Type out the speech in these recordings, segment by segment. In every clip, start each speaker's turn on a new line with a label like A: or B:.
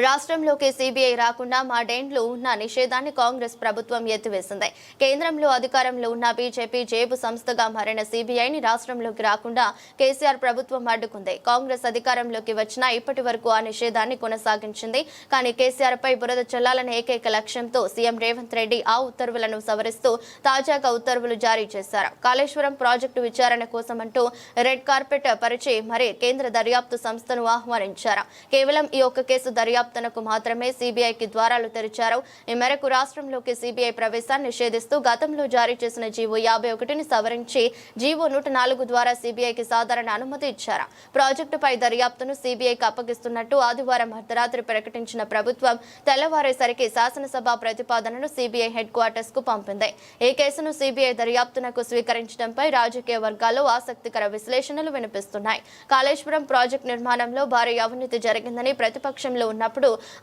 A: రాష్ట్రంలోకి సీబీఐ రాకుండా మాడేండ్లు ఉన్న నిషేధాన్ని కాంగ్రెస్ ప్రభుత్వం ఎత్తివేసింది. కేంద్రంలో అధికారంలో ఉన్న బీజేపీ జేబు సంస్థగా మారిన సీబీఐని రాష్ట్రంలోకి రాకుండా కేసీఆర్ ప్రభుత్వం అడ్డుకుంది. కాంగ్రెస్ అధికారంలోకి వచ్చినా ఇప్పటి వరకు ఆ నిషేధాన్ని కొనసాగించింది. కానీ కేసీఆర్ పై బురద చల్లాలనే ఏకైక లక్ష్యంతో సీఎం రేవంత్ రెడ్డి ఆ ఉత్తర్వులను సవరిస్తూ తాజాగా ఉత్తర్వులు జారీ చేశారు. కాళేశ్వరం ప్రాజెక్టు విచారణ కోసమంటూ రెడ్ కార్పెట్ పరిచి మరి కేంద్ర దర్యాప్తు సంస్థను ఆహ్వానించారు. కేవలం ఈ ఒక్క కేసు దర్యాప్తు తనకు మాత్రమే సీబీఐకి ద్వారాలు తెరిచారు. ఈ మేరకు రాష్ట్రంలోకి సీబీఐ ప్రవేశాన్ని నిషేధిస్తూ గతంలో జారీ చేసిన జీవో 51ని సవరించి జీవో 104 ద్వారా సీబీఐకి సాధారణ అనుమతి ఇచ్చారు. ప్రాజెక్టుపై దర్యాప్తును సీబీఐకి అప్పగిస్తున్నట్టు ఆదివారం అర్ధరాత్రి ప్రకటించిన ప్రభుత్వం తెల్లవారేసరికి శాసనసభ ప్రతిపాదనను సీబీఐ హెడ్ క్వార్టర్స్ కు పంపింది. ఈ కేసును సీబీఐ దర్యాప్తునకు స్వీకరించడంపై రాజకీయ వర్గాల్లో ఆసక్తికర విశ్లేషణలు వినిపిస్తున్నాయి. కాళేశ్వరం ప్రాజెక్టు నిర్మాణంలో భారీ అవినీతి జరిగిందని ప్రతిపక్షంలో ఉన్నప్పుడు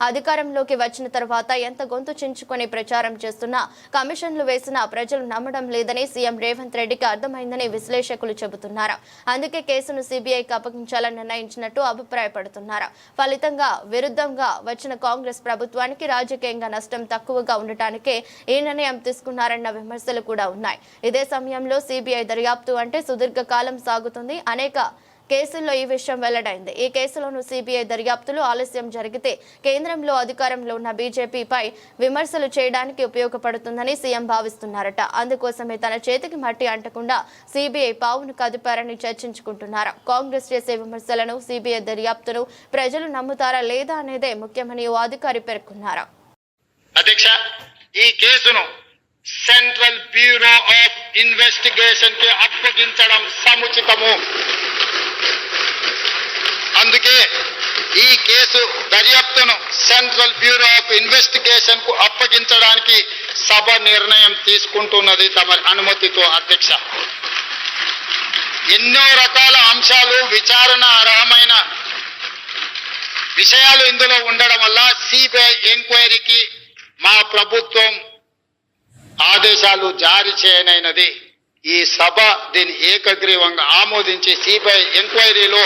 A: అధికారంలోకి వచ్చిన తర్వాత ఎంత గొంతు చించుకొని ప్రచారం చేస్తున్నా కమిషన్లు వేసినా ప్రజలు నమ్మడం లేదని సీఎం రేవంత్ రెడ్డికి అర్థమైందని విశ్లేషకులు చెబుతున్నారు. అందుకే కేసును సీబీఐకి అప్పగించాలని నిర్ణయించినట్టు అభిప్రాయపడుతున్నారు. ఫలితంగా విరుద్ధంగా వచ్చిన కాంగ్రెస్ ప్రభుత్వానికి రాజకీయంగా నష్టం తక్కువగా ఉండటానికే ఈ నిర్ణయం తీసుకున్నారన్న విమర్శలు కూడా ఉన్నాయి. ఇదే సమయంలో సీబీఐ దర్యాప్తు అంటే సుదీర్ఘకాలం సాగుతుంది. అనేక కేసుల్లో ఈ విషయం వెల్లడైంది. ఈ కేసులోనూ సీబీఐ దర్యాప్తులు ఆలస్యం జరిగితే కేంద్రంలో అధికారంలో ఉన్న బీజేపీపై విమర్శలు చేయడానికి ఉపయోగపడుతుందని సీఎం భావిస్తున్నారట. అందుకోసమే తన చేతికి మట్టి అంటకుండా సీబీఐ పావును కదిపారని చర్చించుకుంటున్నారు. కాంగ్రెస్ చేసే విమర్శలను సీబీఐ దర్యాప్తును ప్రజలు నమ్ముతారా లేదా అనేదే ముఖ్యమని ఓ అధికారి పేర్కొన్నారు.
B: అధ్యక్ష, ఈ కేసును సెంట్రల్ బ్యూరో ఆఫ్ ఇన్వెస్టిగేషన్ కి అప్పగించడం సముచితము. అందుకే ఈ కేసు దర్యాప్తును సెంట్రల్ బ్యూరో ఆఫ్ ఇన్వెస్టిగేషన్ కు అప్పగించడానికి సభ నిర్ణయం తీసుకుంటున్నది తమ అనుమతితో. అధ్యక్ష, ఎన్నో రకాల అంశాలు విచారణ అర్హమైన విషయాలు ఇందులో ఉండడం వల్ల సిబిఐ ఎంక్వైరీకి మా ప్రభుత్వం ఆదేశాలు జారీ చేయనైనది. ఈ సభ దీన్ని ఏకగ్రీవంగా ఆమోదించి సిబిఐ ఎంక్వైరీలో